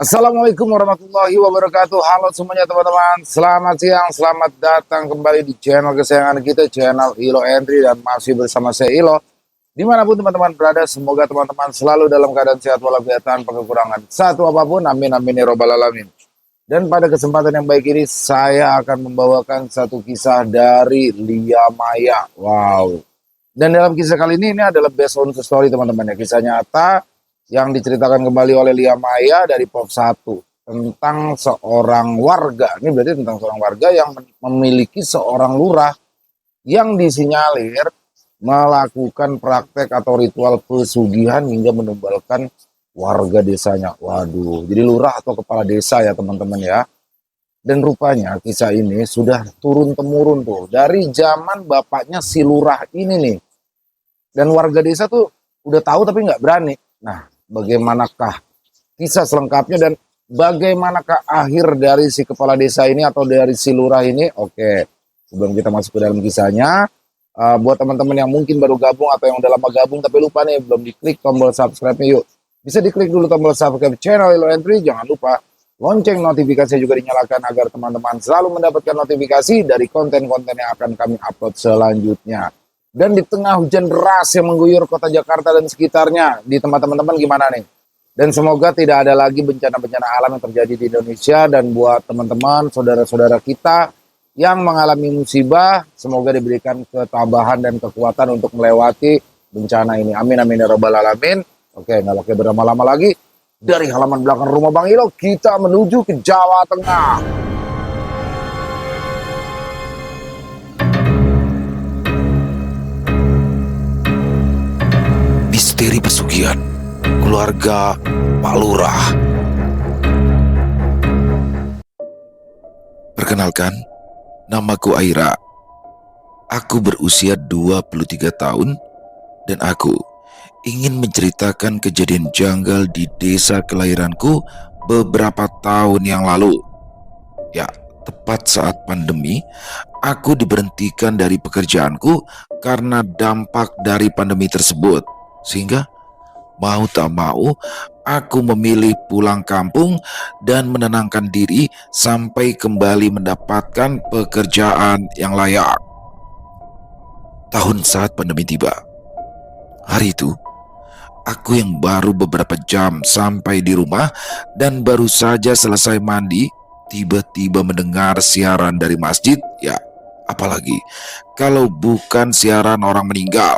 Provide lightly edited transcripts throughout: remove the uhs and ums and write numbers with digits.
Assalamualaikum warahmatullahi wabarakatuh. Halo semuanya teman-teman. Selamat siang, selamat datang kembali di channel kesayangan kita, channel Ilo Entry, dan masih bersama saya Ilo. Dimanapun teman-teman berada, semoga teman-teman selalu dalam keadaan sehat walafiat tanpa kekurangan satu apapun. Amin amin ya robbal alamin. Dan pada kesempatan yang baik ini saya akan membawakan satu kisah dari Lia Maya. Wow. Dan dalam kisah kali ini adalah based on story teman-teman ya, kisah nyata yang diceritakan kembali oleh Lia Maya dari Pop 1 tentang seorang warga. Ini berarti tentang seorang warga yang memiliki seorang lurah yang disinyalir melakukan praktek atau ritual pesugihan hingga menumbalkan warga desanya. Waduh, jadi lurah atau kepala desa ya teman-teman ya. Dan rupanya kisah ini sudah turun-temurun tuh dari zaman bapaknya si lurah ini nih. Dan warga desa tuh udah tahu tapi nggak berani. Nah, bagaimanakah kisah selengkapnya dan bagaimanakah akhir dari si kepala desa ini atau dari si lurah ini? Oke, sebelum kita masuk ke dalam kisahnya, buat teman-teman yang mungkin baru gabung atau yang udah lama gabung tapi lupa nih belum diklik tombol subscribe-nya, yuk bisa diklik dulu tombol subscribe channel Ilo Entry. Jangan lupa lonceng notifikasi juga dinyalakan agar teman-teman selalu mendapatkan notifikasi dari konten-konten yang akan kami upload selanjutnya. Dan di tengah hujan deras yang mengguyur kota Jakarta dan sekitarnya, di tempat teman-teman gimana nih? Dan semoga tidak ada lagi bencana-bencana alam yang terjadi di Indonesia. Dan buat teman-teman, saudara-saudara kita yang mengalami musibah, semoga diberikan ketabahan dan kekuatan untuk melewati bencana ini. Amin amin ya robbal alamin. Oke, nggak pakai berlama-lama lagi. Dari halaman belakang rumah Bang Ilo, kita menuju ke Jawa Tengah. Misteri pesugihan keluarga Pak Lurah. Perkenalkan, namaku Aira. Aku berusia 23 tahun dan aku ingin menceritakan kejadian janggal di desa kelahiranku beberapa tahun yang lalu. Ya, tepat saat pandemi, aku diberhentikan dari pekerjaanku karena dampak dari pandemi tersebut. Sehingga mau tak mau aku memilih pulang kampung dan menenangkan diri sampai kembali mendapatkan pekerjaan yang layak. Tahun saat pandemi tiba. Hari itu, aku yang baru beberapa jam sampai di rumah dan baru saja selesai mandi, tiba-tiba mendengar siaran dari masjid. Ya, apalagi kalau bukan siaran orang meninggal.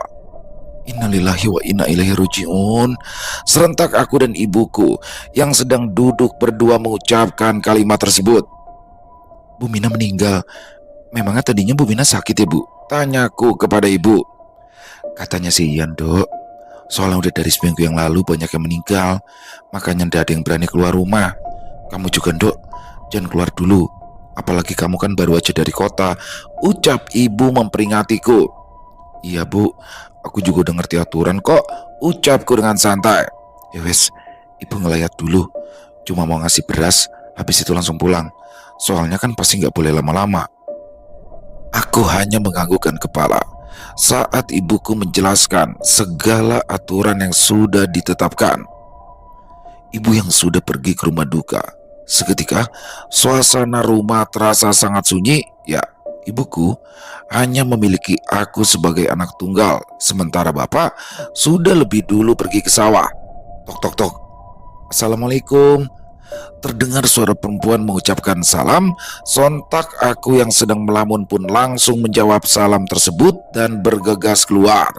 Innalillahi wa inna ilaihi raji'un. Serentak aku dan ibuku yang sedang duduk berdua mengucapkan kalimat tersebut. Bu Mina meninggal. Memangnya tadinya Bu Mina sakit ya Bu? Tanyaku kepada ibu. Katanya sih iya dok. Soalnya udah dari seminggu yang lalu banyak yang meninggal. Makanya tidak ada yang berani keluar rumah. Kamu juga dok, jangan keluar dulu. Apalagi kamu kan baru aja dari kota. Ucap ibu memperingatiku. Iya bu, aku juga udah ngerti aturan kok, ucapku dengan santai. Ya wes, ibu ngelayat dulu. Cuma mau ngasih beras, habis itu langsung pulang. Soalnya kan pasti gak boleh lama-lama. Aku hanya menganggukkan kepala saat ibuku menjelaskan segala aturan yang sudah ditetapkan. Ibu yang sudah pergi ke rumah duka. Seketika, suasana rumah terasa sangat sunyi. Ya, ibuku hanya memiliki aku sebagai anak tunggal, sementara bapak sudah lebih dulu pergi ke sawah. Tok tok tok. Assalamualaikum. Terdengar suara perempuan mengucapkan salam. Sontak aku yang sedang melamun pun langsung menjawab salam tersebut dan bergegas keluar.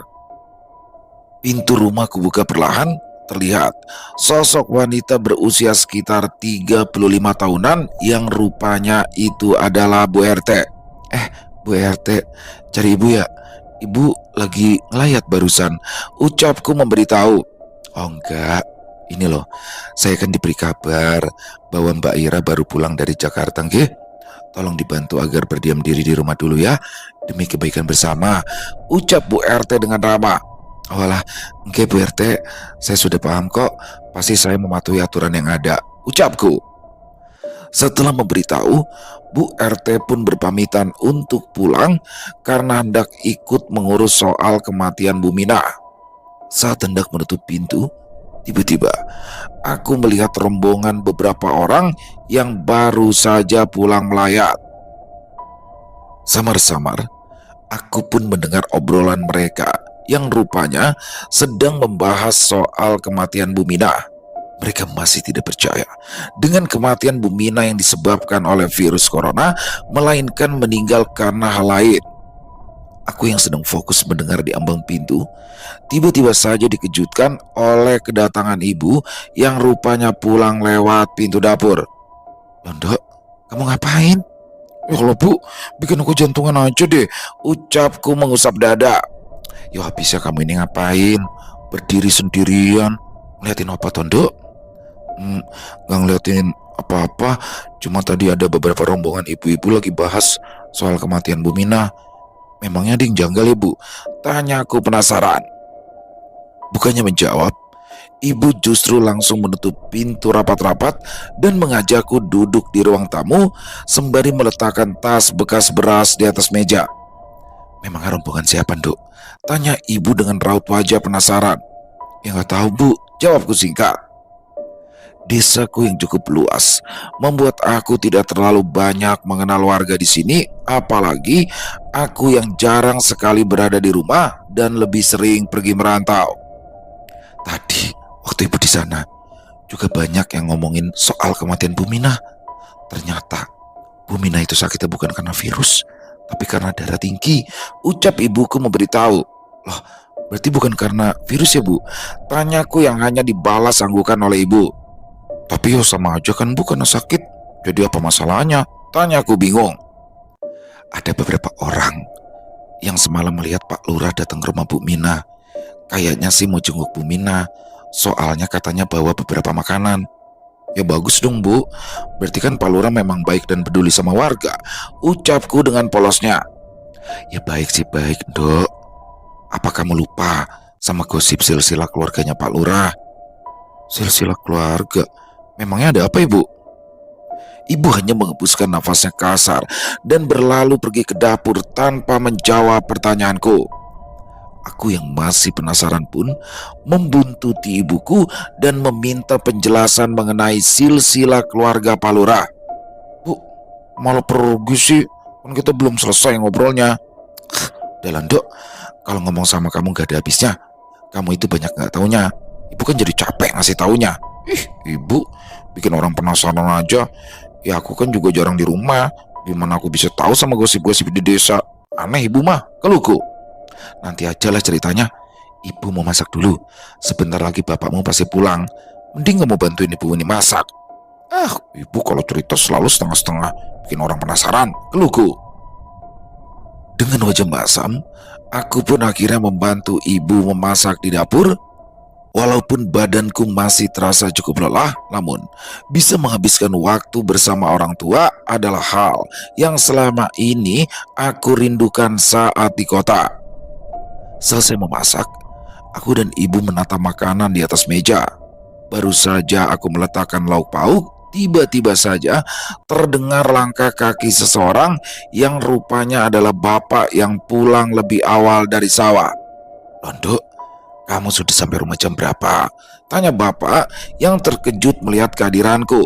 Pintu rumah kubuka perlahan. Terlihat sosok wanita berusia sekitar 35 tahunan yang rupanya itu adalah Bu RT. Bu RT, cari ibu ya? Ibu lagi ngelayat barusan, ucapku memberitahu. Oh enggak, ini loh, saya kan diberi kabar bahwa Mbak Ira baru pulang dari Jakarta, nggih. Tolong dibantu agar berdiam diri di rumah dulu ya, demi kebaikan bersama, ucap Bu RT dengan ramah. Oh alah, nggih Bu RT, saya sudah paham kok, pasti saya mematuhi aturan yang ada, ucapku. Setelah memberitahu, Bu RT pun berpamitan untuk pulang karena hendak ikut mengurus soal kematian Bu Mina. Saat hendak menutup pintu, Tiba-tiba aku melihat rombongan beberapa orang yang baru saja pulang melayat. Samar-samar aku pun mendengar obrolan mereka yang rupanya sedang membahas soal kematian Bu Mina. Mereka masih tidak percaya dengan kematian Bu Mina yang disebabkan oleh virus corona, melainkan meninggal karena hal lain. Aku yang sedang fokus mendengar di ambang pintu, tiba-tiba saja dikejutkan oleh kedatangan ibu yang rupanya pulang lewat pintu dapur. "Londo, kamu ngapain?" "Ya kalau Bu, bikin aku jantungan aja deh," ucapku mengusap dada. "Ya habisnya kamu ini ngapain? Berdiri sendirian, ngeliatin apa Tondo?" Nggak ngeliatin apa-apa, cuma tadi ada beberapa rombongan ibu-ibu lagi bahas soal kematian Bu Mina. Memangnya ada yang janggal ya Bu? Tanya aku penasaran. Bukannya menjawab, ibu justru langsung menutup pintu rapat-rapat dan mengajakku duduk di ruang tamu sembari meletakkan tas bekas beras di atas meja. "Memang rombongan siapa, Dok?" tanya ibu dengan raut wajah penasaran. "Ya nggak tahu Bu," jawabku singkat. Desaku yang cukup luas membuat aku tidak terlalu banyak mengenal warga di sini, apalagi aku yang jarang sekali berada di rumah dan lebih sering pergi merantau. Tadi waktu ibu di sana juga banyak yang ngomongin soal kematian Bu Mina. Ternyata Bu Mina itu sakitnya bukan karena virus, tapi karena darah tinggi, ucap ibuku memberitahu. "Loh, berarti bukan karena virus ya Bu?" tanyaku yang hanya dibalas anggukan oleh ibu. "Tapi ya sama aja kan Bu karena sakit. Jadi apa masalahnya?" tanyaku bingung. "Ada beberapa orang yang semalam melihat Pak Lurah datang ke rumah Bu Mina. Kayaknya sih mau jenguk Bu Mina. Soalnya katanya bawa beberapa makanan." "Ya bagus dong Bu. Berarti kan Pak Lurah memang baik dan peduli sama warga," ucapku dengan polosnya. "Ya baik sih baik Dok. Apa kamu lupa sama gosip silsilah keluarganya Pak Lurah?" "Silsilah keluarga? Memangnya ada apa Ibu?" Ibu hanya menghembuskan nafasnya kasar dan berlalu pergi ke dapur tanpa menjawab pertanyaanku. Aku yang masih penasaran pun membuntuti ibuku dan meminta penjelasan mengenai silsilah keluarga Pak Lurah. "Bu, malah pergi sih, kan kita belum selesai ngobrolnya." "Dalan Dok, kalau ngomong sama kamu gak ada habisnya. Kamu itu banyak gak taunya. Ibu kan jadi capek ngasih taunya." "Ibu bikin orang penasaran aja. Ya aku kan juga jarang di rumah. Gimana aku bisa tahu sama gosip-gosip di desa? Aneh ibu mah," keluhku. "Nanti aja lah ceritanya. Ibu mau masak dulu. Sebentar lagi bapakmu pasti pulang. Mending kamu bantuin ibu ini masak." Ibu kalau cerita selalu setengah-setengah, bikin orang penasaran," keluhku. Dengan wajah masam, aku pun akhirnya membantu ibu memasak di dapur. Walaupun badanku masih terasa cukup lelah, namun bisa menghabiskan waktu bersama orang tua adalah hal yang selama ini aku rindukan saat di kota. Selesai memasak, aku dan ibu menata makanan di atas meja. Baru saja aku meletakkan lauk pauk, tiba-tiba saja terdengar langkah kaki seseorang yang rupanya adalah bapak yang pulang lebih awal dari sawah. "Londo, kamu sudah sampai rumah jam berapa?" tanya bapak yang terkejut melihat kehadiranku.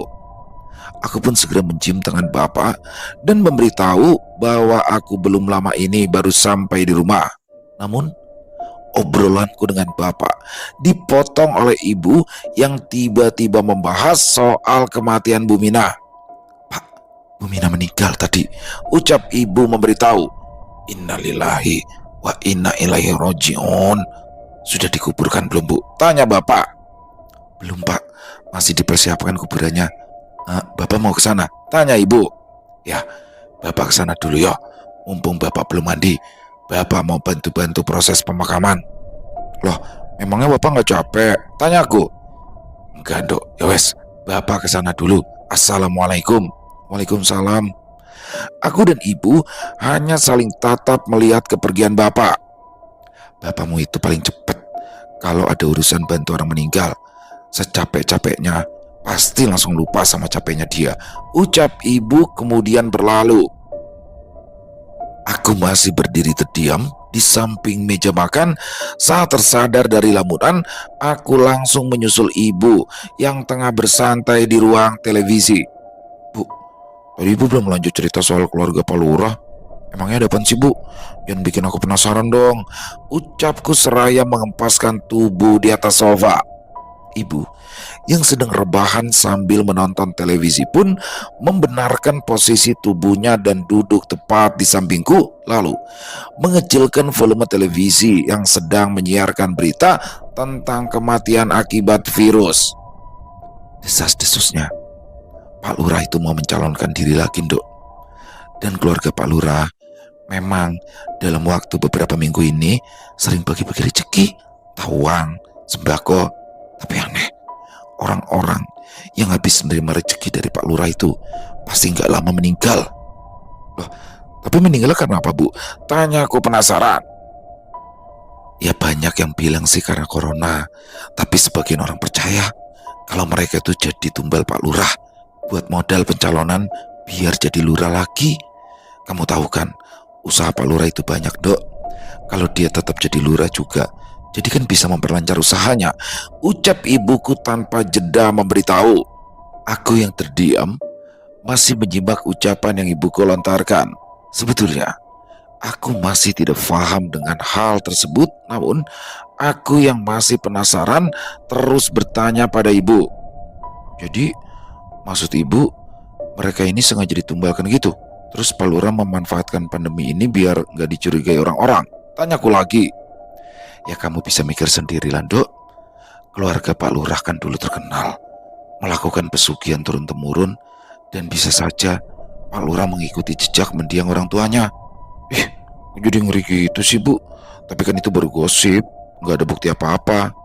Aku pun segera mencium tangan bapak dan memberitahu bahwa aku belum lama ini baru sampai di rumah. Namun obrolanku dengan bapak dipotong oleh ibu yang tiba-tiba membahas soal kematian Bu Mina. "Pak, Bu Mina meninggal tadi," ucap ibu memberitahu. "Innalillahi wa inna ilaihi rojiun. Sudah dikuburkan belum Bu?" tanya bapak. "Belum Pak, masih dipersiapkan kuburannya." "Bapak mau ke sana?" tanya ibu. "Ya, Bapak ke sana dulu ya. Mumpung Bapak belum mandi, Bapak mau bantu-bantu proses pemakaman." "Loh, memangnya Bapak nggak capek?" tanya aku. "Enggak Dok, ya wes, Bapak ke sana dulu. Assalamualaikum." "Waalaikumsalam." Aku dan ibu hanya saling tatap melihat kepergian bapak. "Bapakmu itu paling cepat kalau ada urusan bantu orang meninggal. Secapek-capeknya pasti langsung lupa sama capeknya dia," ucap ibu kemudian berlalu. Aku masih berdiri terdiam di samping meja makan. Saat tersadar dari lamunan, aku langsung menyusul ibu yang tengah bersantai di ruang televisi. Bu, tadi ibu belum lanjut cerita soal keluarga Pak Lurah. Emangnya ada apaan sih, Bu? Jangan bikin aku penasaran dong, ucapku seraya mengempaskan tubuh di atas sofa. Ibu yang sedang rebahan sambil menonton televisi pun membenarkan posisi tubuhnya dan duduk tepat di sampingku, lalu mengecilkan volume televisi yang sedang menyiarkan berita tentang kematian akibat virus. Desas-desusnya, Pak Lurah itu mau mencalonkan diri lagi, Dok. Dan keluarga Pak Lurah memang dalam waktu beberapa minggu ini sering bagi-bagi rezeki, uang, sembako. Tapi aneh, orang-orang yang habis menerima rezeki dari Pak Lurah itu pasti nggak lama meninggal. Loh, tapi meninggal karena apa, Bu? Tanya aku penasaran. Ya banyak yang bilang sih karena corona, tapi sebagian orang percaya kalau mereka itu jadi tumbal Pak Lurah buat modal pencalonan biar jadi lurah lagi. Kamu tahu kan, usaha Pak Lurah itu banyak, Dok. Kalau dia tetap jadi lurah juga, jadi kan bisa memperlancar usahanya, ucap ibuku tanpa jeda memberitahu. Aku yang terdiam masih menyimak ucapan yang ibuku lontarkan. Sebetulnya aku masih tidak paham dengan hal tersebut, namun aku yang masih penasaran terus bertanya pada ibu. Jadi maksud ibu mereka ini sengaja ditumbalkan gitu? Terus Pak Lurah memanfaatkan pandemi ini biar nggak dicurigai orang-orang? Tanyaku lagi. Ya kamu bisa mikir sendiri lah, Dok. Keluarga Pak Lurah kan dulu terkenal melakukan pesugihan turun-temurun, dan bisa saja Pak Lurah mengikuti jejak mendiang orang tuanya. Jadi ngeri gitu sih, Bu. Tapi kan itu baru gosip, nggak ada bukti apa-apa.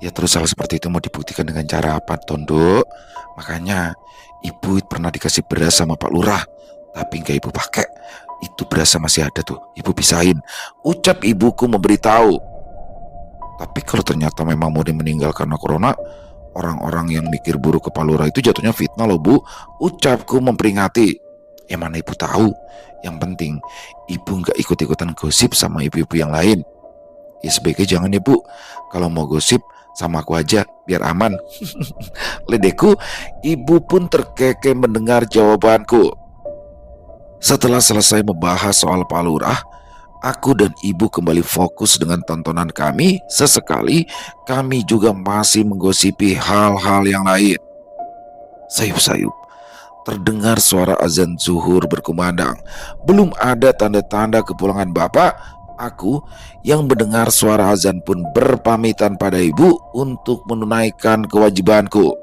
Ya terus hal seperti itu mau dibuktikan dengan cara apa, Tondo? Makanya ibu pernah dikasih beras sama Pak Lurah, tapi nggak ibu pakai. Itu beras masih ada tuh, ibu pisahin, ucap ibuku memberitahu. Tapi kalau ternyata memang mau meninggal karena corona, orang-orang yang mikir buruk ke Pak Lurah itu jatuhnya fitnah loh, Bu, ucapku memperingati. Ya mana ibu tahu, yang penting ibu nggak ikut-ikutan gosip sama ibu-ibu yang lain. Ya sebaiknya jangan ya, Bu. Kalau mau gosip sama aku aja biar aman. Ledeku, ibu pun terkekeh mendengar jawabanku. Setelah selesai membahas soal Pak Lurah, aku dan ibu kembali fokus dengan tontonan kami. Sesekali kami juga masih menggosipi hal-hal yang lain. Sayup-sayup terdengar suara azan zuhur berkumandang. Belum ada tanda-tanda kepulangan bapak. Aku yang mendengar suara azan pun berpamitan pada ibu untuk menunaikan kewajibanku.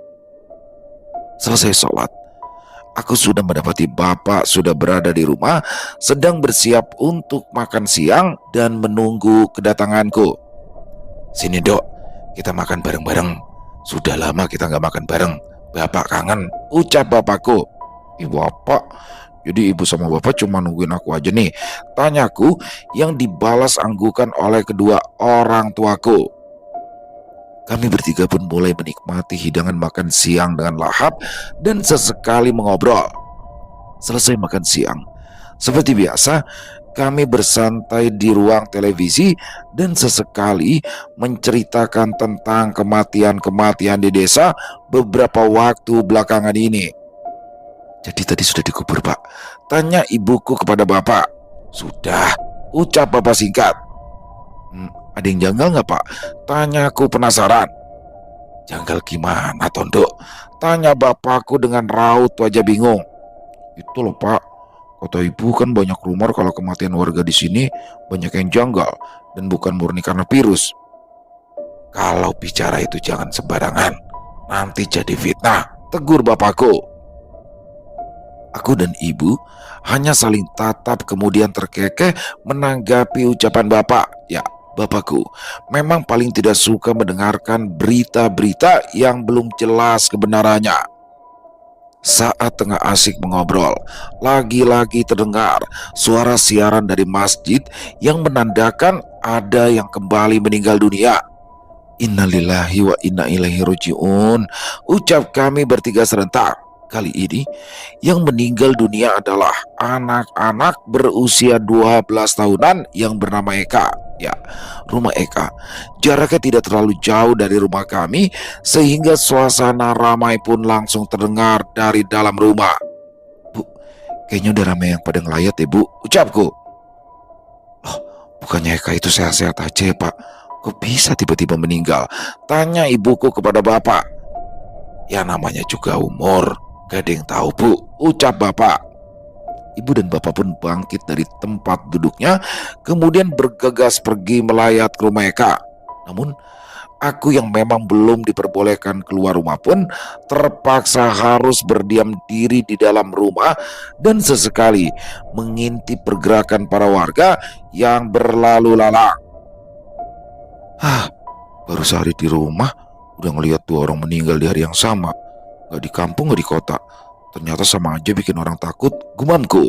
Selesai sholat, aku sudah mendapati bapak sudah berada di rumah, sedang bersiap untuk makan siang dan menunggu kedatanganku. Sini, Dok, kita makan bareng-bareng. Sudah lama kita nggak makan bareng. Bapak kangen, ucap bapakku. Bapak, jadi ibu sama bapak cuma nungguin aku aja nih? Tanyaku yang dibalas anggukan oleh kedua orang tuaku. Kami bertiga pun mulai menikmati hidangan makan siang dengan lahap dan sesekali mengobrol. Selesai makan siang, seperti biasa, kami bersantai di ruang televisi dan sesekali menceritakan tentang kematian-kematian di desa beberapa waktu belakangan ini. Jadi tadi sudah dikubur, Pak? Tanya ibuku kepada bapak. Sudah, ucap bapak singkat. Ada yang janggal nggak, Pak? Tanya aku penasaran. Janggal gimana, Tondo? Tanya bapakku dengan raut wajah bingung. Itu loh, Pak. Kata ibu kan banyak rumor kalau kematian warga di sini banyak yang janggal dan bukan murni karena virus. Kalau bicara itu jangan sembarangan, nanti jadi fitnah, tegur bapakku. Aku dan ibu hanya saling tatap kemudian terkekeh menanggapi ucapan bapak. Ya, bapakku memang paling tidak suka mendengarkan berita-berita yang belum jelas kebenarannya. Saat tengah asik mengobrol, lagi-lagi terdengar suara siaran dari masjid yang menandakan ada yang kembali meninggal dunia. Innalillahi wa inna ilaihi raji'un, ucap kami bertiga serentak. Kali ini yang meninggal dunia adalah anak-anak berusia 12 tahunan yang bernama Eka. Ya, rumah Eka jaraknya tidak terlalu jauh dari rumah kami, sehingga suasana ramai pun langsung terdengar dari dalam rumah. Bu, kayaknya udah ramai yang pada ngelayat ya bu, ucapku. Loh, bukannya Eka itu sehat-sehat aja ya pak? Kok bisa tiba-tiba meninggal? Tanya ibuku kepada bapak. Ya namanya juga umur, gak ada yang tahu bu, ucap bapak. Ibu dan bapak pun bangkit dari tempat duduknya, kemudian bergegas pergi melayat ke rumah Eka. Namun aku yang memang belum diperbolehkan keluar rumah pun terpaksa harus berdiam diri di dalam rumah dan sesekali mengintip pergerakan para warga yang berlalu lalang. Baru sehari di rumah udah ngelihat 2 orang meninggal di hari yang sama. Gak di kampung gak di kota. Ternyata sama aja bikin orang takut, gumamku.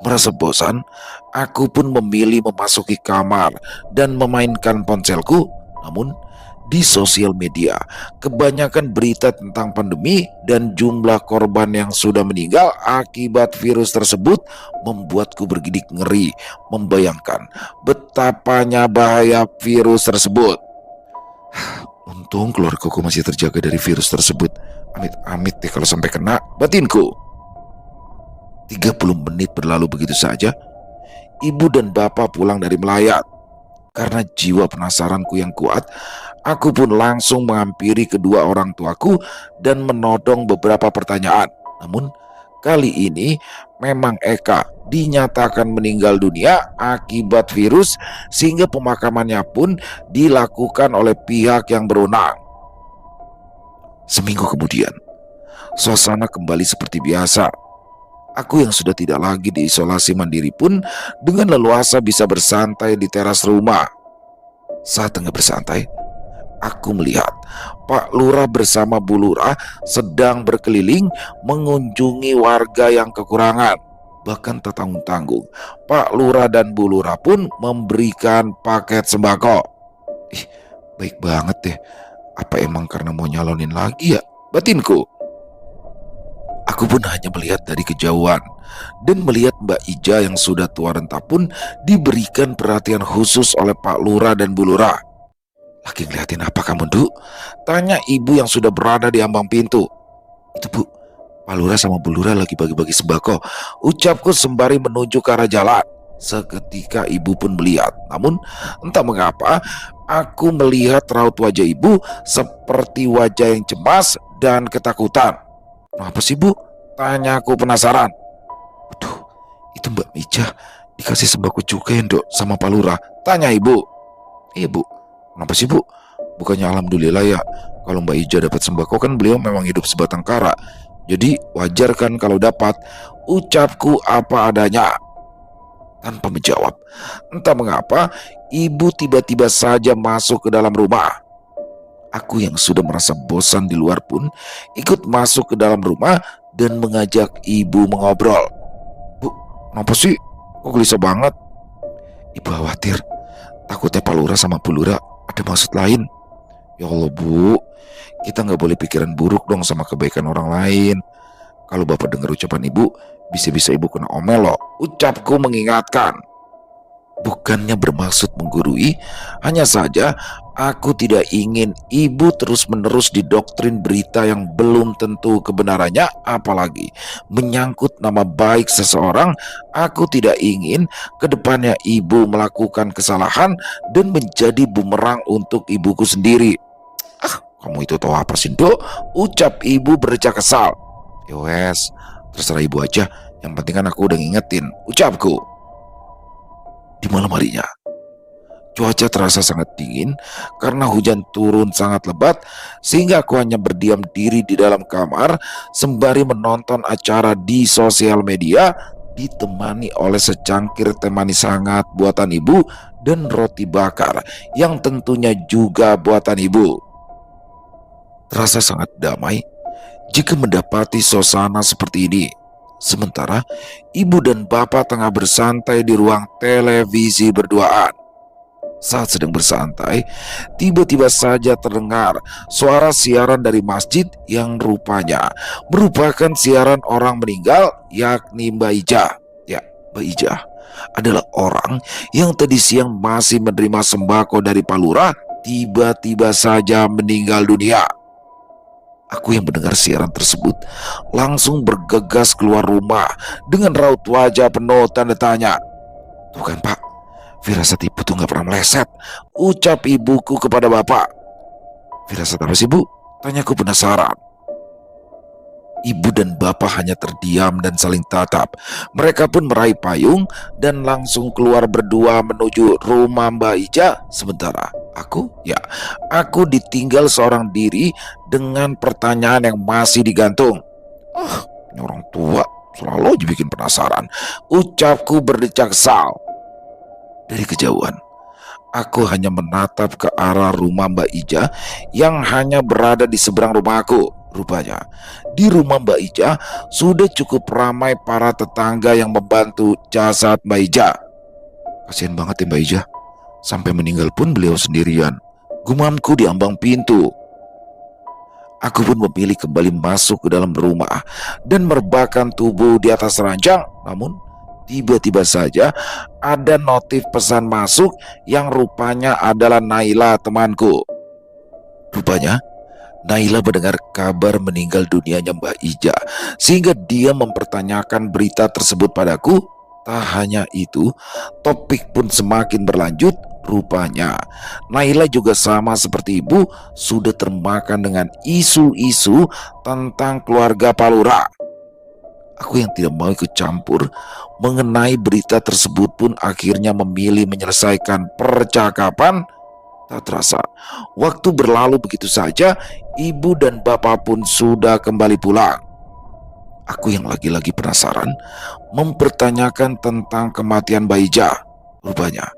Merasa bosan, aku pun memilih memasuki kamar dan memainkan ponselku. Namun di sosial media, kebanyakan berita tentang pandemi dan jumlah korban yang sudah meninggal akibat virus tersebut membuatku bergidik ngeri membayangkan betapanya bahaya virus tersebut. Untung keluargaku masih terjaga dari virus tersebut. Amit-amit deh kalau sampai kena, batinku. 30 menit berlalu begitu saja. Ibu dan bapak pulang dari melayat. Karena jiwa penasaranku yang kuat, aku pun langsung menghampiri kedua orang tuaku dan menodong beberapa pertanyaan. Namun kali ini memang Eka dinyatakan meninggal dunia akibat virus, sehingga pemakamannya pun dilakukan oleh pihak yang berwenang. Seminggu kemudian, suasana kembali seperti biasa. Aku yang sudah tidak lagi diisolasi mandiri pun dengan leluasa bisa bersantai di teras rumah. Saat tengah bersantai, aku melihat Pak Lurah bersama Bu Lurah sedang berkeliling mengunjungi warga yang kekurangan. Bahkan tak tanggung-tanggung, Pak Lurah dan Bu Lurah pun memberikan paket sembako. Ih, baik banget deh. Apa emang karena mau nyalonin lagi ya? Batinku. Aku pun hanya melihat dari kejauhan dan melihat Mbak Ija yang sudah tua renta pun diberikan perhatian khusus oleh Pak Lurah dan Bu Lurah. Lagi ngeliatin apa kamu, Du? Tanya ibu yang sudah berada di ambang pintu. Itu Bu, Pak Lurah sama Bu Lurah lagi bagi-bagi sembako, ucapku sembari menuju ke arah jalan. Seketika ibu pun melihat, namun entah mengapa aku melihat raut wajah ibu seperti wajah yang cemas dan ketakutan. Apa sih Bu? Tanya aku penasaran. Waduh, itu Mbak Ija dikasih sembako juga ya Dok sama Pak Lurah. Tanya ibu. Iya Bu, kenapa sih Bu? Bukannya alhamdulillah ya, kalau Mbak Ija dapat sembako kan beliau memang hidup sebatang kara. Jadi wajar kan kalau dapat, ucapku apa adanya. Tanpa menjawab, entah mengapa ibu tiba-tiba saja masuk ke dalam rumah. Aku yang sudah merasa bosan di luar pun ikut masuk ke dalam rumah dan mengajak ibu mengobrol. Bu, kenapa sih? Kok gelisah banget? Ibu khawatir, takutnya Pak Lurah sama Bu Lurah ada maksud lain. Ya Allah Bu, kita gak boleh pikiran buruk dong sama kebaikan orang lain. Kalau Bapak dengar ucapan ibu, bisa-bisa ibu kena omel loh, ucapku mengingatkan. Bukannya bermaksud menggurui, hanya saja aku tidak ingin ibu terus-menerus didoktrin berita yang belum tentu kebenarannya, apalagi menyangkut nama baik seseorang. Aku tidak ingin kedepannya ibu melakukan kesalahan dan menjadi bumerang untuk ibuku sendiri. Kamu itu tahu apa sih, Dok? Ucap ibu berdecak kesal. Yowes, terserah ibu aja. Yang penting kan aku udah ngingetin, ucapku. Di malam harinya, cuaca terasa sangat dingin karena hujan turun sangat lebat, sehingga aku hanya berdiam diri di dalam kamar sembari menonton acara di sosial media, ditemani oleh secangkir teh manis hangat buatan ibu dan roti bakar yang tentunya juga buatan ibu. Terasa sangat damai jika mendapati suasana seperti ini. Sementara ibu dan bapak tengah bersantai di ruang televisi berduaan. Saat sedang bersantai, tiba-tiba saja terdengar suara siaran dari masjid yang rupanya merupakan siaran orang meninggal, yakni Mbak Ija. Ya, Mbak Ija adalah orang yang tadi siang masih menerima sembako dari Pak Lurah, tiba-tiba saja meninggal dunia. Aku yang mendengar siaran tersebut langsung bergegas keluar rumah dengan raut wajah penuh tanda tanya. Tuh kan Pak, firasat ibu tuh gak pernah meleset, ucap ibuku kepada bapak. Firasat apa sih bu? Tanyaku penasaran. Ibu dan bapak hanya terdiam dan saling tatap. Mereka pun meraih payung dan langsung keluar berdua menuju rumah Mbak Ija. Sementara aku ditinggal seorang diri dengan pertanyaan yang masih digantung. Ini orang tua selalu aja bikin penasaran, ucapku berdecak sal. Dari kejauhan, aku hanya menatap ke arah rumah Mbak Ija yang hanya berada di seberang rumahku. Rupanya, di rumah Mbak Ija sudah cukup ramai para tetangga yang membantu jasad Mbak Ija. Kasian banget ya Mbak Ija, sampai meninggal pun beliau sendirian, gumamku di ambang pintu. Aku pun memilih kembali masuk ke dalam rumah dan merebahkan tubuh di atas ranjang. Namun, tiba-tiba saja ada notif pesan masuk yang rupanya adalah Naila temanku. Rupanya Naila mendengar kabar meninggal dunianya Mbak Ija, sehingga dia mempertanyakan berita tersebut padaku. Tak hanya itu, topik pun semakin berlanjut. Rupanya Naila juga sama seperti ibu sudah termakan dengan isu-isu tentang keluarga Pak Lurah. Aku yang tidak mau ikut campur mengenai berita tersebut pun akhirnya memilih menyelesaikan percakapan. Tak terasa, waktu berlalu begitu saja. Ibu dan bapak pun sudah kembali pulang. Aku yang lagi-lagi penasaran mempertanyakan tentang kematian Mbak Ija. Rupanya,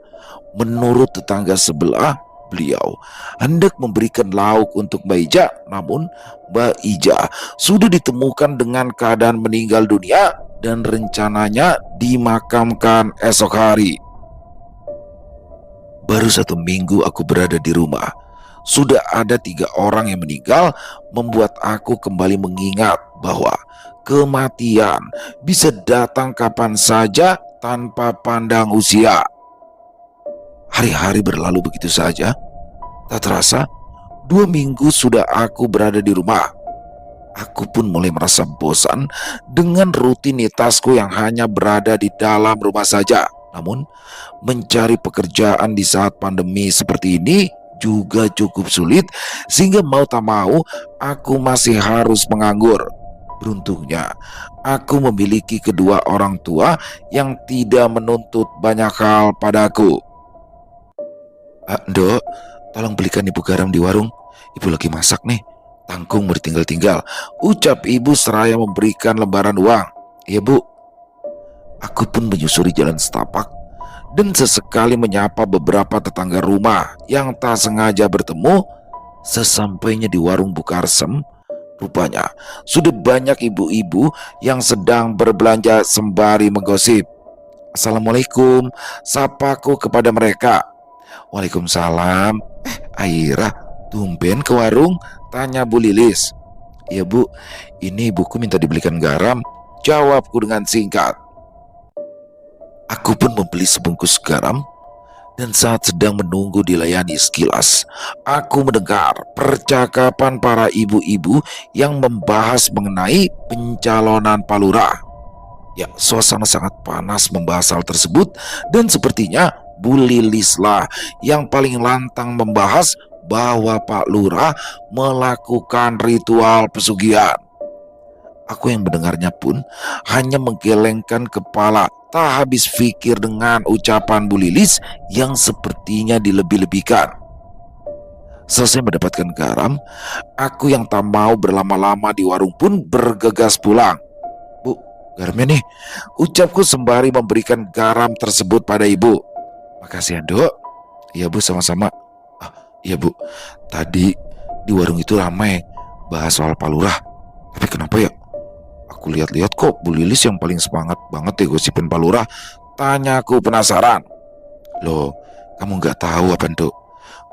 menurut tetangga sebelah, beliau hendak memberikan lauk untuk Mbak Ija. Namun, Mbak Ija sudah ditemukan dengan keadaan meninggal dunia dan rencananya dimakamkan esok hari. Baru 1 minggu aku berada di rumah, sudah ada 3 orang yang meninggal, membuat aku kembali mengingat bahwa kematian bisa datang kapan saja tanpa pandang usia. Hari-hari berlalu begitu saja. Tak terasa 2 minggu sudah aku berada di rumah. Aku pun mulai merasa bosan dengan rutinitasku yang hanya berada di dalam rumah saja. Namun, mencari pekerjaan di saat pandemi seperti ini juga cukup sulit, sehingga mau tak mau aku masih harus menganggur. Beruntungnya, aku memiliki kedua orang tua yang tidak menuntut banyak hal padaku. Dok, tolong belikan ibu garam di warung. Ibu lagi masak nih, tanggung mau ditinggal-tinggal, ucap ibu seraya memberikan lembaran uang. Iya bu. Aku pun menyusuri jalan setapak dan sesekali menyapa beberapa tetangga rumah yang tak sengaja bertemu. Sesampainya di warung Bukarsem, rupanya sudah banyak ibu-ibu yang sedang berbelanja sembari menggosip. Assalamualaikum, sapaku kepada mereka. Waalaikumsalam. Aira, tumben ke warung? Tanya Bu Lilis. Iya bu, ini ibuku minta dibelikan garam, jawabku dengan singkat. Aku pun membeli sebungkus garam, dan saat sedang menunggu dilayani sekilas, aku mendengar percakapan para ibu-ibu yang membahas mengenai pencalonan Pak Lurah. Ya, suasana sangat panas membahas hal tersebut, dan sepertinya Bu Lilis lah yang paling lantang membahas bahwa Pak Lurah melakukan ritual pesugihan. Aku yang mendengarnya pun hanya menggelengkan kepala, tak habis pikir dengan ucapan Bu Lilis yang sepertinya dilebih-lebihkan. Selesai mendapatkan garam, aku yang tak mau berlama-lama di warung pun bergegas pulang. Bu, garamnya nih, ucapku sembari memberikan garam tersebut pada ibu. Makasih ya dok. Iya bu, sama-sama. Iya bu, tadi di warung itu ramai bahas soal Pak Lurah. Tapi kenapa ya? Aku lihat-lihat kok Bu Lilis yang paling semangat banget ya gosipin Pak Lurah. Tanya aku penasaran. Loh, Kamu nggak tahu apa, Dok?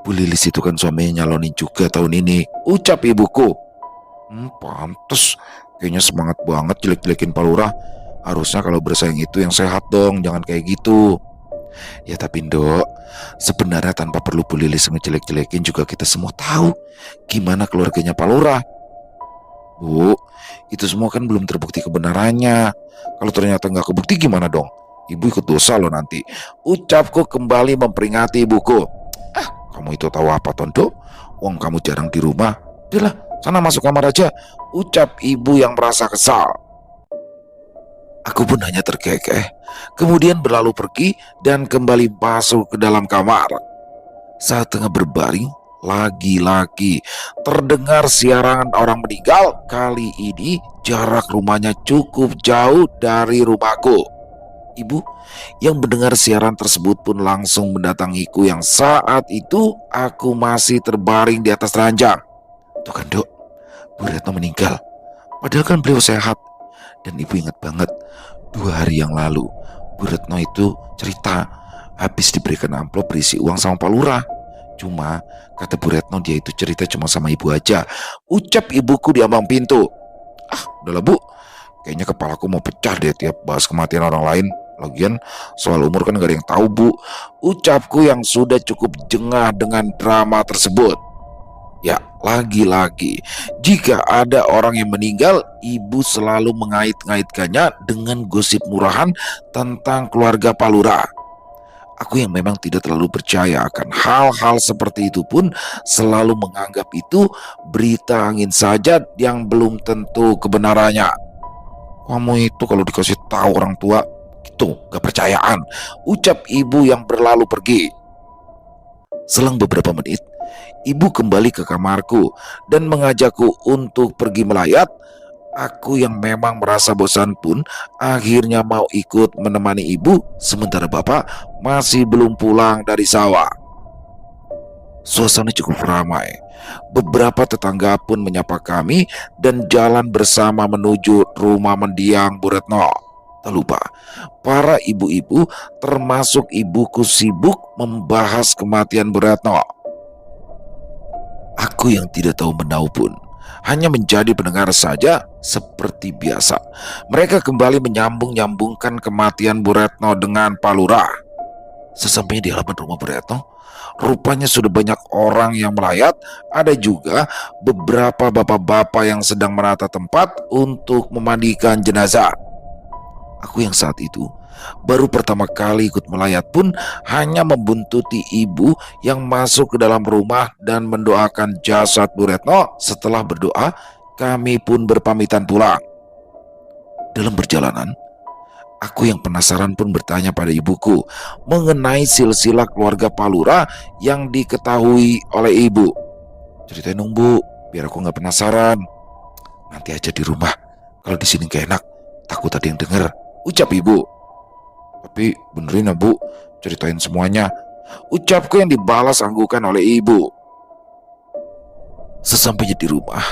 Bu Lilis itu kan suaminya nyalonin juga tahun ini, ucap ibuku. Pantes. Kayaknya semangat banget jelek-jelekin Pak Lurah. Harusnya kalau bersaing itu yang sehat dong, jangan kayak gitu. Ya tapi Dok, sebenarnya tanpa perlu Bu Lilis ngejelek-jelekin juga kita semua tahu gimana keluarganya Pak Lurah. Bu, itu semua kan belum terbukti kebenarannya. Kalau ternyata nggak kebukti gimana dong? Ibu ikut dosa loh nanti. Ucapku kembali memperingati ibuku. Kamu itu tahu apa, Tondo? Wong kamu jarang di rumah. Udahlah, sana masuk kamar aja. Ucap ibu yang merasa kesal. Aku pun hanya terkekeh. Kemudian berlalu pergi dan kembali masuk ke dalam kamar. Saat tengah berbaring, lagi-lagi terdengar siaran orang meninggal. Kali ini jarak rumahnya cukup jauh dari rumahku. Ibu yang mendengar siaran tersebut pun langsung mendatangiku yang saat itu aku masih terbaring di atas ranjang. Tuh kan Dok, Bu Retno meninggal. Padahal kan beliau sehat. Dan ibu ingat banget 2 hari yang lalu Bu Retno itu cerita habis diberikan amplop berisi uang sama Pak Lurah. Cuma kata Bu Retno dia itu cerita cuma sama ibu aja. Ucap ibuku di ambang pintu. Udahlah Bu, kayaknya kepalaku mau pecah deh tiap bahas kematian orang lain. Lagian soal umur kan gak ada yang tahu Bu. Ucapku yang sudah cukup jengah dengan drama tersebut. Ya lagi-lagi jika ada orang yang meninggal, ibu selalu mengait-ngaitkannya dengan gosip murahan tentang keluarga Pak Lurah. Aku yang memang tidak terlalu percaya akan hal-hal seperti itu pun selalu menganggap itu berita angin saja yang belum tentu kebenarannya. Kamu itu kalau dikasih tahu orang tua itu gak percayaan, ucap ibu yang berlalu pergi. Selang beberapa menit, ibu kembali ke kamarku dan mengajakku untuk pergi melayat. Aku yang memang merasa bosan pun akhirnya mau ikut menemani ibu, sementara bapak masih belum pulang dari sawah. Suasana cukup ramai. Beberapa tetangga pun menyapa kami dan jalan bersama menuju rumah mendiang Bu Retno. Tak lupa, para ibu-ibu termasuk ibuku sibuk membahas kematian Bu Retno. Aku yang tidak tahu menau pun hanya menjadi pendengar saja seperti biasa. Mereka kembali menyambung-nyambungkan kematian Bu Retno dengan Pak Lurah. Sesampainya di halaman rumah Bu Retno, rupanya sudah banyak orang yang melayat. Ada juga beberapa bapak-bapak yang sedang menata tempat untuk memandikan jenazah. Aku yang saat itu baru pertama kali ikut melayat pun hanya membuntuti ibu yang masuk ke dalam rumah dan mendoakan jasad Bu Retno. Setelah berdoa, kami pun berpamitan pulang. Dalam perjalanan, aku yang penasaran pun bertanya pada ibuku mengenai silsilah keluarga Pak Lurah yang diketahui oleh ibu. Ceritain dong Bu, biar aku gak penasaran. Nanti aja di rumah, kalau di sini gak enak, takut ada yang denger, ucap ibu. Tapi benerin ya Bu, ceritain semuanya, ucapku yang dibalas anggukan oleh ibu. Sesampainya di rumah,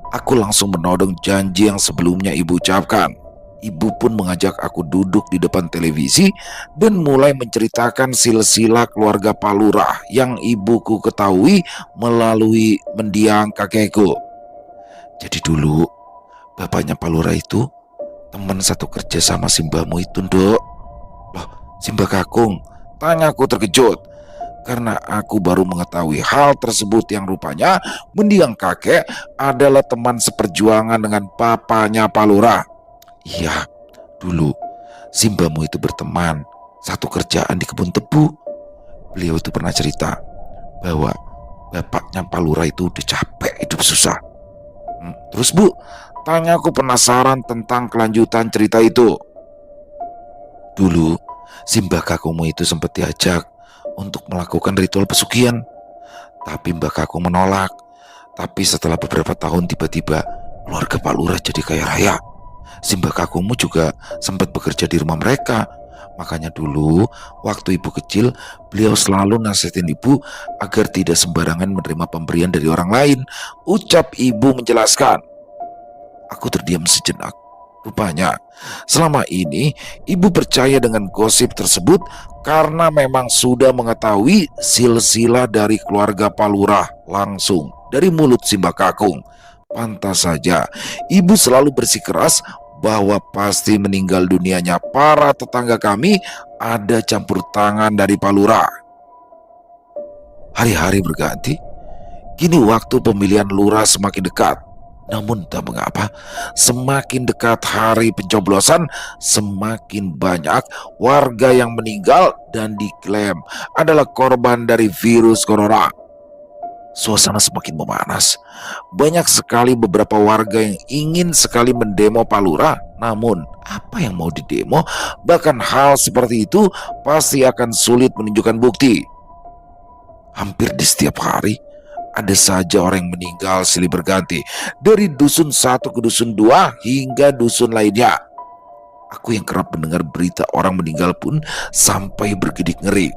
aku langsung menodong janji yang sebelumnya ibu ucapkan. Ibu pun mengajak aku duduk di depan televisi dan mulai menceritakan silsilah keluarga Pak Lurah yang ibuku ketahui melalui mendiang kakekku. Jadi dulu bapaknya Pak Lurah itu teman satu kerja sama Simbamu itu, Dok. Loh, Simba Kakung? Tanya aku terkejut karena aku baru mengetahui hal tersebut yang rupanya mendiang kakek adalah teman seperjuangan dengan papanya Pak Lurah. Iya, dulu Simbamu itu berteman satu kerjaan di kebun tebu. Beliau itu pernah cerita bahwa bapaknya Pak Lurah itu udah capek hidup susah. Terus Bu, tanya aku penasaran tentang kelanjutan cerita itu. Dulu Simba Kakungmu itu sempat diajak untuk melakukan ritual pesugihan, tapi Mbak Kakung menolak. Tapi setelah beberapa tahun tiba-tiba keluarga Pak Lurah jadi kaya raya. Simba Kakungmu juga sempat bekerja di rumah mereka. Makanya dulu waktu ibu kecil, beliau selalu nasihatin ibu agar tidak sembarangan menerima pemberian dari orang lain, ucap ibu menjelaskan. Aku terdiam sejenak. Rupanya, selama ini ibu percaya dengan gosip tersebut karena memang sudah mengetahui silsilah dari keluarga Palurah langsung dari mulut Simbah Kakung. Pantas saja, ibu selalu bersikeras bahwa pasti meninggal dunianya para tetangga kami ada campur tangan dari Palurah. Hari-hari berganti, kini waktu pemilihan lurah semakin dekat. Namun tak mengapa, semakin dekat hari pencoblosan, semakin banyak warga yang meninggal dan diklaim adalah korban dari virus corona. Suasana semakin memanas. Banyak sekali beberapa warga yang ingin sekali mendemo Palura. Namun, apa yang mau didemo? Bahkan hal seperti itu pasti akan sulit menunjukkan bukti. Hampir di setiap hari, ada saja orang yang meninggal silih berganti, dari dusun satu ke dusun dua hingga dusun lainnya. Aku yang kerap mendengar berita orang meninggal pun sampai bergidik ngeri.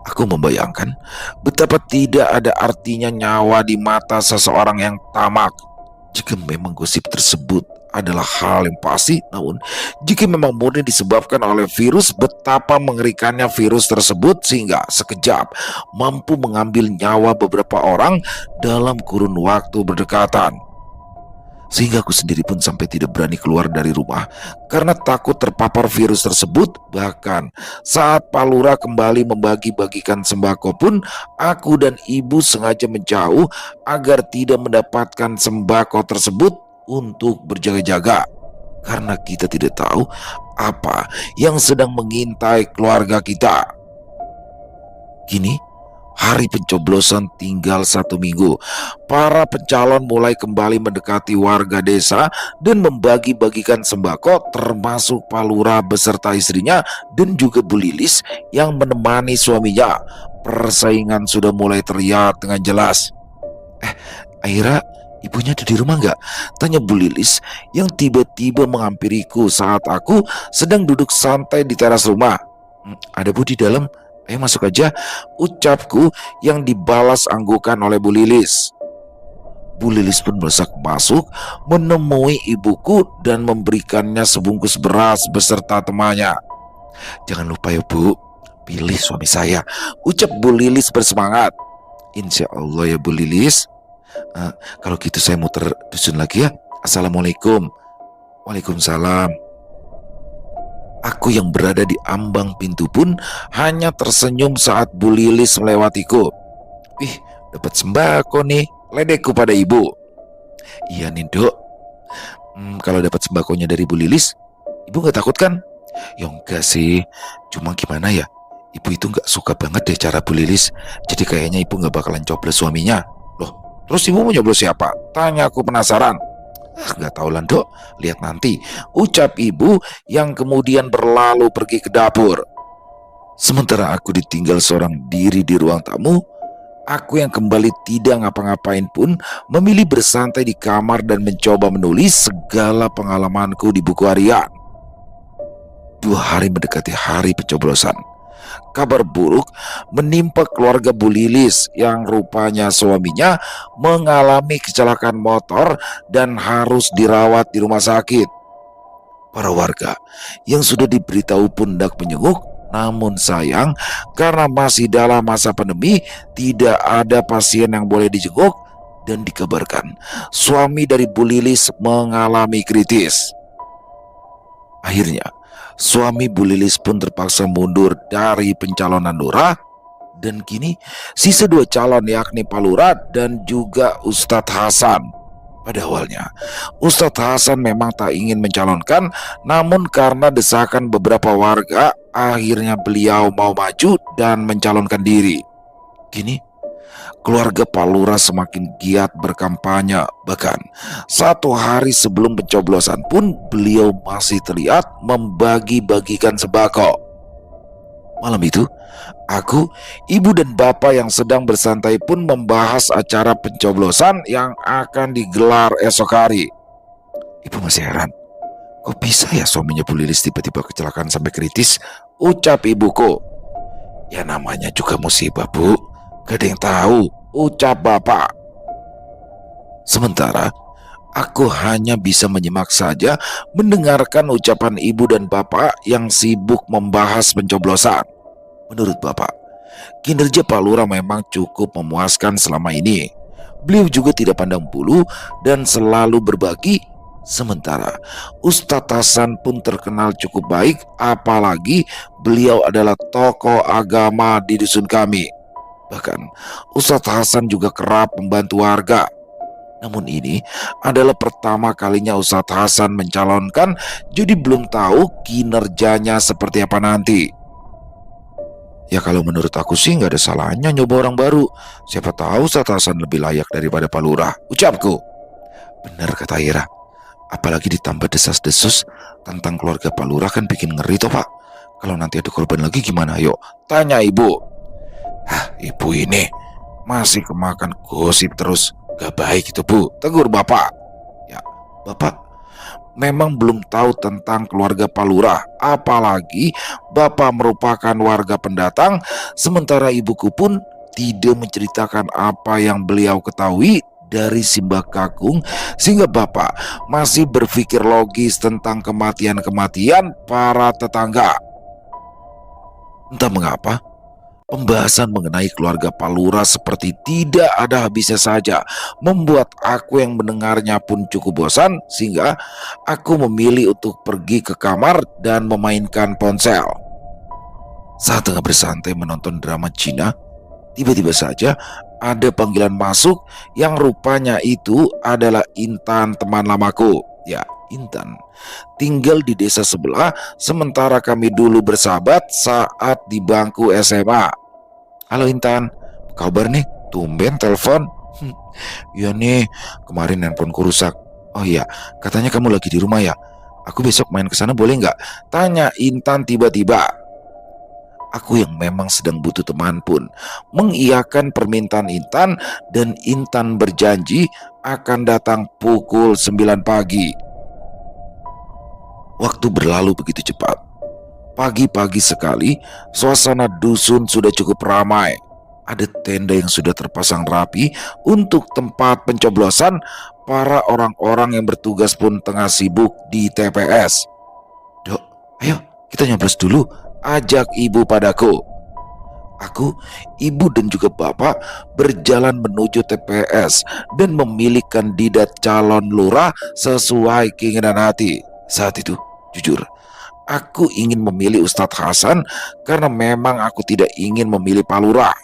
Aku membayangkan betapa tidak ada artinya nyawa di mata seseorang yang tamak. Jika memang gosip tersebut adalah hal yang pasti, namun jika memang murni disebabkan oleh virus, betapa mengerikannya virus tersebut sehingga sekejap mampu mengambil nyawa beberapa orang dalam kurun waktu berdekatan. Sehingga aku sendiri pun sampai tidak berani keluar dari rumah karena takut terpapar virus tersebut. Bahkan saat Palura kembali membagi-bagikan sembako pun, aku dan ibu sengaja menjauh agar tidak mendapatkan sembako tersebut untuk berjaga-jaga. Karena kita tidak tahu apa yang sedang mengintai keluarga kita. Kini hari pencoblosan tinggal 1 minggu. Para pencalon mulai kembali mendekati warga desa dan membagi-bagikan sembako, termasuk Palura beserta istrinya dan juga Bu Lilis yang menemani suaminya. Persaingan sudah mulai terlihat dengan jelas. Aira, ibunya ada di rumah nggak? Tanya Bu Lilis yang tiba-tiba menghampiriku saat aku sedang duduk santai di teras rumah. Ada Bu di dalam. Ayo masuk aja, ucapku yang dibalas anggukan oleh Bu Lilis. Bu Lilis pun melesat masuk, menemui ibuku dan memberikannya sebungkus beras beserta temannya. Jangan lupa ya Bu, pilih suami saya, ucap Bu Lilis bersemangat. Insya Allah ya Bu Lilis. Kalau gitu saya muter dusun lagi ya. Assalamualaikum. Waalaikumsalam. Aku yang berada di ambang pintu pun hanya tersenyum saat Bu Lilis melewatiku. Ih, dapat sembako nih, ledekku pada ibu. Iya nih Dok. Kalau dapat sembakonya dari Bu Lilis, ibu gak takut kan? Ya enggak sih, cuma gimana ya, ibu itu gak suka banget deh cara Bu Lilis. Jadi kayaknya ibu gak bakalan coblos suaminya. Loh, terus ibu mau nyoblos siapa? Tanya aku penasaran. Gak tahu lah Dok, lihat nanti, ucap ibu yang kemudian berlalu pergi ke dapur. Sementara aku ditinggal seorang diri di ruang tamu, aku yang kembali tidak ngapa-ngapain pun memilih bersantai di kamar dan mencoba menulis segala pengalamanku di buku harian. 2 hari mendekati hari pencoblosan, kabar buruk menimpa keluarga Bu Lilis yang rupanya suaminya mengalami kecelakaan motor dan harus dirawat di rumah sakit. Para warga yang sudah diberitahu pun hendak menjenguk, namun sayang karena masih dalam masa pandemi tidak ada pasien yang boleh dijenguk dan dikabarkan suami dari Bu Lilis mengalami kritis. Akhirnya suami Bu Lilis pun terpaksa mundur dari pencalonan lurah dan kini sisa 2 calon yakni Palura dan juga Ustadz Hasan. Pada awalnya Ustadz Hasan memang tak ingin mencalonkan, namun karena desakan beberapa warga akhirnya beliau mau maju dan mencalonkan diri. Kini keluarga Palura semakin giat berkampanye. Bahkan 1 hari sebelum pencoblosan pun beliau masih terlihat membagi-bagikan sembako. Malam itu, aku, ibu dan bapak yang sedang bersantai pun membahas acara pencoblosan yang akan digelar esok hari. Ibu masih heran, kok bisa ya suaminya Bu Lilis tiba-tiba kecelakaan sampai kritis? Ucap ibuku. Ya namanya juga musibah Bu, gak ada yang tahu, ucap bapak. Sementara Aku hanya bisa menyimak saja, mendengarkan ucapan ibu dan bapak yang sibuk membahas pencoblosan. Menurut bapak, kinerja Pak Lurah memang cukup memuaskan selama ini. Beliau juga tidak pandang bulu dan selalu berbagi. Sementara Ustadz Hasan pun terkenal cukup baik, apalagi beliau adalah tokoh agama di dusun kami. Bahkan Ustadz Hasan juga kerap membantu warga. Namun ini adalah pertama kalinya Ustadz Hasan mencalonkan, jadi belum tahu kinerjanya seperti apa nanti. Ya kalau menurut aku sih nggak ada salahnya nyoba orang baru. Siapa tahu Ustadz Hasan lebih layak daripada Pak Lurah, ucapku. Benar kata Ira. Apalagi ditambah desas-desus tentang keluarga Pak Lurah kan bikin ngeri toh Pak. Kalau nanti ada korban lagi gimana? Yuk, tanya ibu. Hah, ibu ini masih kemakan gosip terus. Gak baik itu Bu, tegur bapak. Ya, bapak memang belum tahu tentang keluarga Pak Lurah. Apalagi bapak merupakan warga pendatang, sementara ibuku pun tidak menceritakan apa yang beliau ketahui dari Simbah Kakung, sehingga bapak masih berpikir logis tentang kematian-kematian para tetangga. Entah mengapa, pembahasan mengenai keluarga Pak Lurah seperti tidak ada habisnya saja, membuat aku yang mendengarnya pun cukup bosan, sehingga aku memilih untuk pergi ke kamar dan memainkan ponsel. Saat tengah bersantai menonton drama Cina, tiba-tiba saja ada panggilan masuk yang rupanya itu adalah Intan, teman lamaku. Ya, Intan tinggal di desa sebelah, sementara kami dulu bersahabat saat di bangku SMA. Halo Intan, apa kabar nih? Tumben telepon. Iya nih, kemarin handphoneku rusak. Oh iya, katanya kamu lagi di rumah ya? Aku besok main ke sana boleh nggak? Tanya Intan tiba-tiba. Aku yang memang sedang butuh teman pun mengiyakan permintaan Intan, dan Intan berjanji akan datang pukul 9 pagi. Waktu berlalu begitu cepat. Pagi-pagi sekali, suasana dusun sudah cukup ramai. Ada tenda yang sudah terpasang rapi untuk tempat pencoblosan. Para orang-orang yang bertugas pun tengah sibuk di TPS. Dok, ayo kita nyoblos dulu, ajak ibu padaku. Aku, ibu dan juga bapak berjalan menuju TPS dan memilih kandidat calon lurah sesuai keinginan hati. Saat itu, jujur, aku ingin memilih Ustadz Hasan karena memang aku tidak ingin memilih Pak Lurah.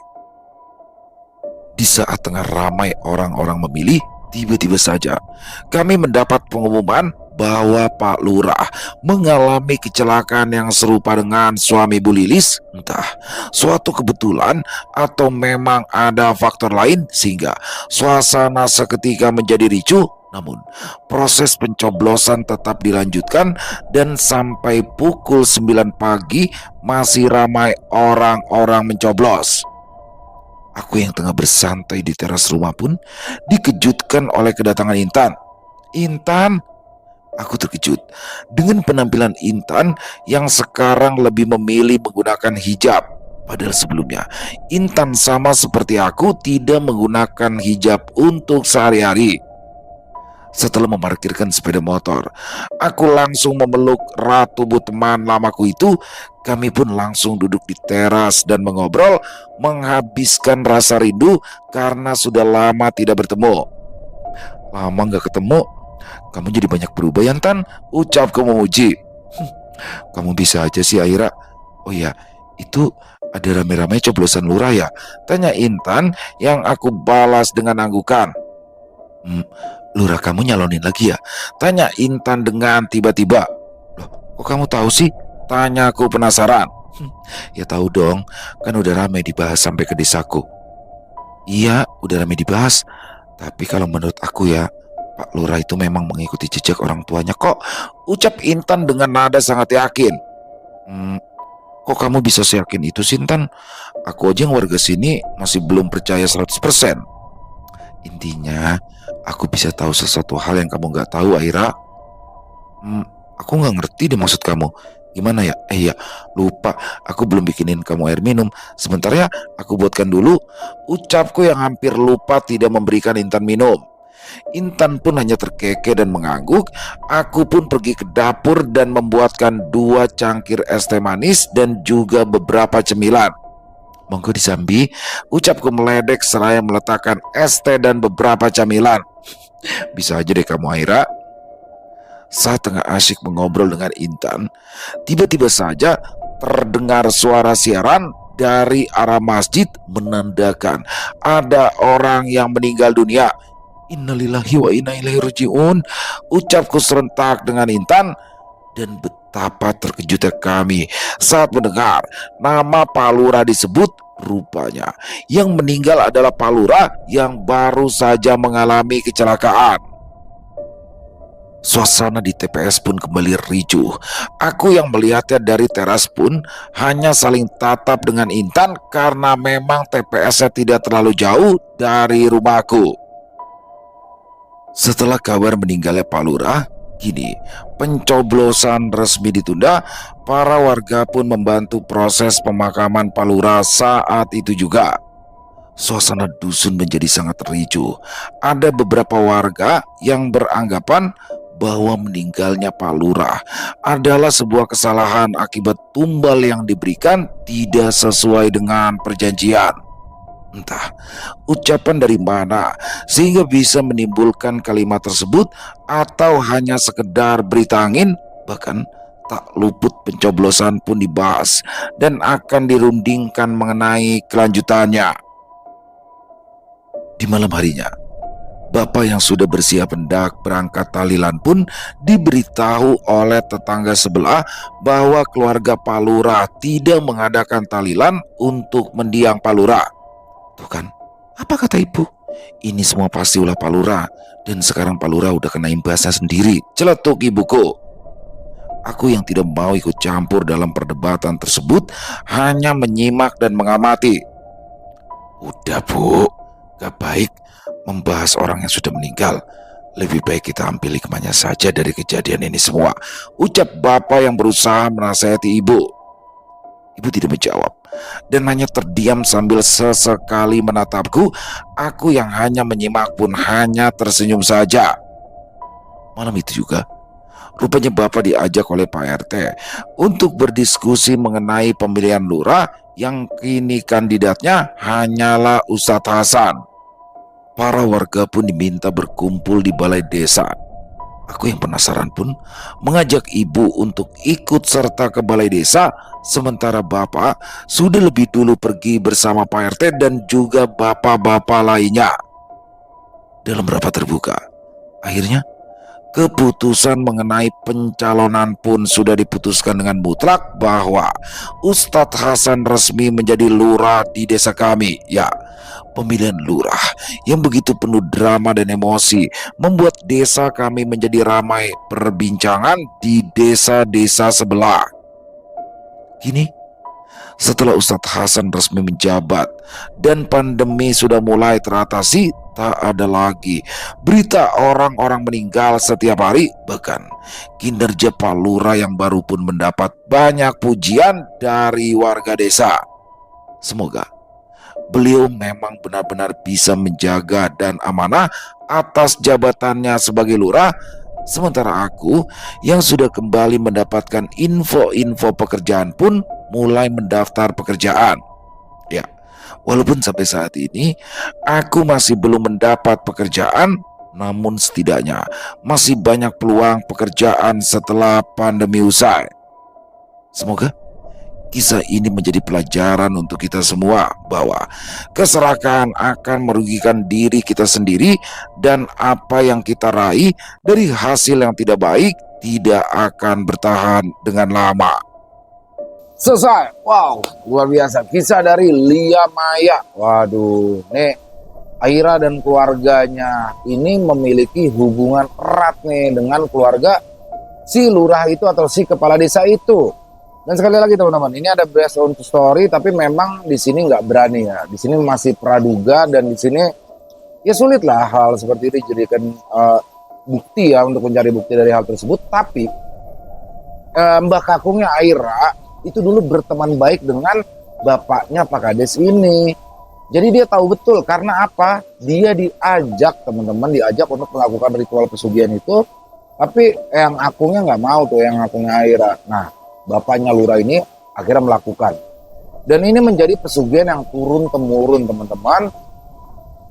Di saat tengah ramai orang-orang memilih, tiba-tiba saja kami mendapat pengumuman bahwa Pak Lurah mengalami kecelakaan yang serupa dengan suami Bu Lilis. Entah suatu kebetulan atau memang ada faktor lain sehingga suasana seketika menjadi ricuh. Namun proses pencoblosan tetap dilanjutkan dan sampai pukul 9 pagi masih ramai orang-orang mencoblos. Aku yang tengah bersantai di teras rumah pun dikejutkan oleh kedatangan Intan. Intan, aku terkejut dengan penampilan Intan yang sekarang lebih memilih menggunakan hijab. Padahal sebelumnya Intan sama seperti aku tidak menggunakan hijab untuk sehari-hari. Setelah memarkirkan sepeda motor, aku langsung memeluk Ratu Bu, teman lamaku itu. Kami pun langsung duduk di teras dan mengobrol, menghabiskan rasa rindu karena sudah lama tidak bertemu. Lama gak ketemu, kamu jadi banyak berubah ya Tan, ucapku memuji. Kamu bisa aja sih Aira. Oh iya, itu ada rame-rame coblosan lurah ya? Tanya Intan yang aku balas dengan anggukan. Lurah kamu nyalonin lagi ya? Tanya Intan dengan tiba-tiba. Loh, kok kamu tahu sih? Tanya aku penasaran. Ya tahu dong, kan udah ramai dibahas sampai ke desaku. Iya, udah ramai dibahas. Tapi kalau menurut aku ya, Pak Lurah itu memang mengikuti jejak orang tuanya kok, ucap Intan dengan nada sangat yakin. Kok kamu bisa seyakin itu sih Intan? Aku aja yang warga sini masih belum percaya 100%. Intinya, aku bisa tahu sesuatu hal yang kamu gak tahu, Aira. Aku gak ngerti deh maksud kamu. Gimana ya? Iya, lupa. Aku belum bikinin kamu air minum. Sebentar ya, aku buatkan dulu. Ucapku yang hampir lupa tidak memberikan Intan minum. Intan pun hanya terkekeh dan mengangguk. Aku pun pergi ke dapur dan membuatkan 2 cangkir es teh manis dan juga beberapa cemilan. Monggo disambi, ucapku meledek seraya meletakkan es teh dan beberapa camilan. Bisa aja deh kamu, Aira. Saat tengah asyik mengobrol dengan Intan, tiba-tiba saja terdengar suara siaran dari arah masjid menandakan ada orang yang meninggal dunia. Innalillahi wa inna ilaihi rajiun, ucapku serentak dengan Intan. Dan betapa terkejutnya kami saat mendengar nama Pak Lurah disebut. Rupanya yang meninggal adalah Pak Lurah yang baru saja mengalami kecelakaan. Suasana di TPS pun kembali ricuh. Aku yang melihatnya dari teras pun hanya saling tatap dengan Intan karena memang TPS-nya tidak terlalu jauh dari rumahku. Setelah kabar meninggalnya Pak Lurah, kini pencoblosan resmi ditunda. Para warga pun membantu proses pemakaman Pak Lurah saat itu juga. Suasana dusun menjadi sangat ricuh. Ada beberapa warga yang beranggapan bahwa meninggalnya Pak Lurah adalah sebuah kesalahan akibat tumbal yang diberikan tidak sesuai dengan perjanjian. Entah ucapan dari mana sehingga bisa menimbulkan kalimat tersebut, atau hanya sekedar berita angin. Bahkan tak luput pencoblosan pun dibahas dan akan dirundingkan mengenai kelanjutannya. Di malam harinya, bapak yang sudah bersiap hendak berangkat tahlilan pun diberitahu oleh tetangga sebelah bahwa keluarga Pak Lurah tidak mengadakan tahlilan untuk mendiang Pak Lurah. Tuh kan, apa kata ibu? Ini semua pasti ulah Pak Lurah, dan sekarang Pak Lurah udah kena imbasnya sendiri, celetuk ibuku. Aku yang tidak mau ikut campur dalam perdebatan tersebut hanya menyimak dan mengamati. Udah bu, gak baik membahas orang yang sudah meninggal. Lebih baik kita ambil hikmahnya saja dari kejadian ini semua, ucap bapak yang berusaha menasihati ibu. Ibu tidak menjawab dan hanya terdiam sambil sesekali menatapku. Aku yang hanya menyimak pun hanya tersenyum saja. Malam itu juga, rupanya bapak diajak oleh Pak RT untuk berdiskusi mengenai pemilihan lurah yang kini kandidatnya hanyalah Ustadz Hasan. Para warga pun diminta berkumpul di balai desa. Aku yang penasaran pun mengajak ibu untuk ikut serta ke balai desa, sementara bapak sudah lebih dulu pergi bersama Pak RT dan juga bapak-bapak lainnya. Dalam rapat terbuka, akhirnya keputusan mengenai pencalonan pun sudah diputuskan dengan mutlak bahwa Ustadz Hasan resmi menjadi lurah di desa kami. Ya, pemilihan lurah yang begitu penuh drama dan emosi membuat desa kami menjadi ramai perbincangan di desa-desa sebelah. Kini, setelah Ustadz Hasan resmi menjabat dan pandemi sudah mulai teratasi, tak ada lagi berita orang-orang meninggal setiap hari. Bahkan kinerja Pak Lurah yang baru pun mendapat banyak pujian dari warga desa. Semoga beliau memang benar-benar bisa menjaga dan amanah atas jabatannya sebagai lurah. Sementara aku yang sudah kembali mendapatkan info-info pekerjaan pun mulai mendaftar pekerjaan. Ya, walaupun sampai saat ini aku masih belum mendapat pekerjaan, namun setidaknya masih banyak peluang pekerjaan setelah pandemi usai. Semoga kisah ini menjadi pelajaran untuk kita semua bahwa keserakahan akan merugikan diri kita sendiri, dan apa yang kita raih dari hasil yang tidak baik tidak akan bertahan dengan lama. Selesai. Wow, luar biasa. Kisah dari Lia Maya. Waduh, nih Aira dan keluarganya ini memiliki hubungan erat nih dengan keluarga si lurah itu atau si kepala desa itu. Dan sekali lagi teman-teman, ini ada based on story, tapi memang di sini nggak berani ya. Di sini masih praduga, dan di sini ya sulit lah hal seperti itu dijadikan bukti ya, untuk mencari bukti dari hal tersebut. Tapi Mbak Kakungnya Aira itu dulu berteman baik dengan bapaknya Pak Kades ini. Jadi dia tahu betul karena apa? Dia diajak teman-teman, diajak untuk melakukan ritual pesugihan itu. Tapi yang akungnya nggak mau tuh, yang akungnya Aira. Nah, bapaknya Lurah ini akhirnya melakukan. Dan ini menjadi pesugihan yang turun temurun teman-teman.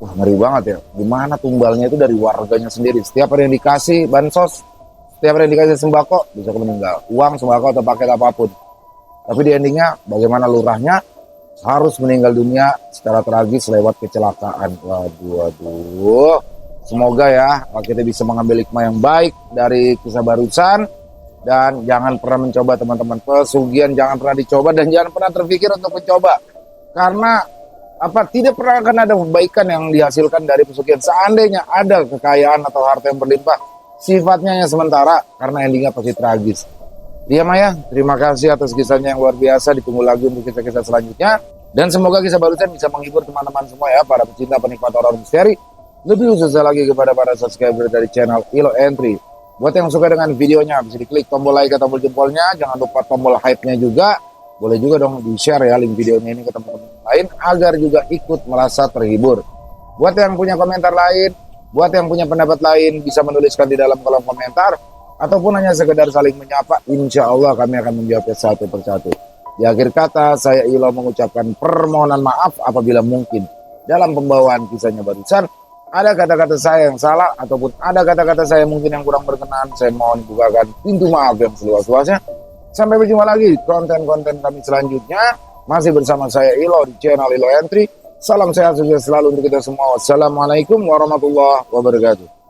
Wah, ngeri banget ya. Gimana tumbalnya itu dari warganya sendiri. Setiap ada yang dikasih bansos, setiap ada yang dikasih sembako, bisa meninggal. Uang, sembako, atau paket apapun. Tapi di endingnya bagaimana lurahnya harus meninggal dunia secara tragis lewat kecelakaan. Waduh, waduh. Semoga ya kita bisa mengambil hikmah yang baik dari kisah barusan. Dan jangan pernah mencoba teman-teman pesugihan, jangan pernah dicoba dan jangan pernah terpikir untuk mencoba. Karena tidak pernah akan ada kebaikan yang dihasilkan dari pesugihan. Seandainya ada kekayaan atau harta yang berlimpah, sifatnya yang sementara karena endingnya pasti tragis. Dia Maya, terima kasih atas kisahnya yang luar biasa. Ditunggu lagi untuk kisah-kisah selanjutnya. Dan semoga kisah barusan bisa menghibur teman-teman semua ya, para pecinta penikmat horor misteri. Lebih khususnya lagi kepada para subscriber dari channel Ilo Entry. Buat yang suka dengan videonya, bisa diklik tombol like atau tombol jempolnya. Jangan lupa tombol hype-nya juga. Boleh juga dong di-share ya link videonya ini ke teman-teman lain agar juga ikut merasa terhibur. Buat yang punya komentar lain, buat yang punya pendapat lain, bisa menuliskan di dalam kolom komentar. Ataupun hanya sekedar saling menyapa, insya Allah kami akan menjawabnya satu persatu. Di akhir kata, saya Ilo mengucapkan permohonan maaf apabila mungkin dalam pembawaan kisahnya barusan ada kata-kata saya yang salah ataupun ada kata-kata saya mungkin yang kurang berkenan. Saya mohon bukakan pintu maaf yang seluas-luasnya. Sampai berjumpa lagi di konten-konten kami selanjutnya. Masih bersama saya Ilo di channel Ilo Entry. Salam sehat sukses selalu untuk kita semua. Wassalamualaikum warahmatullahi wabarakatuh.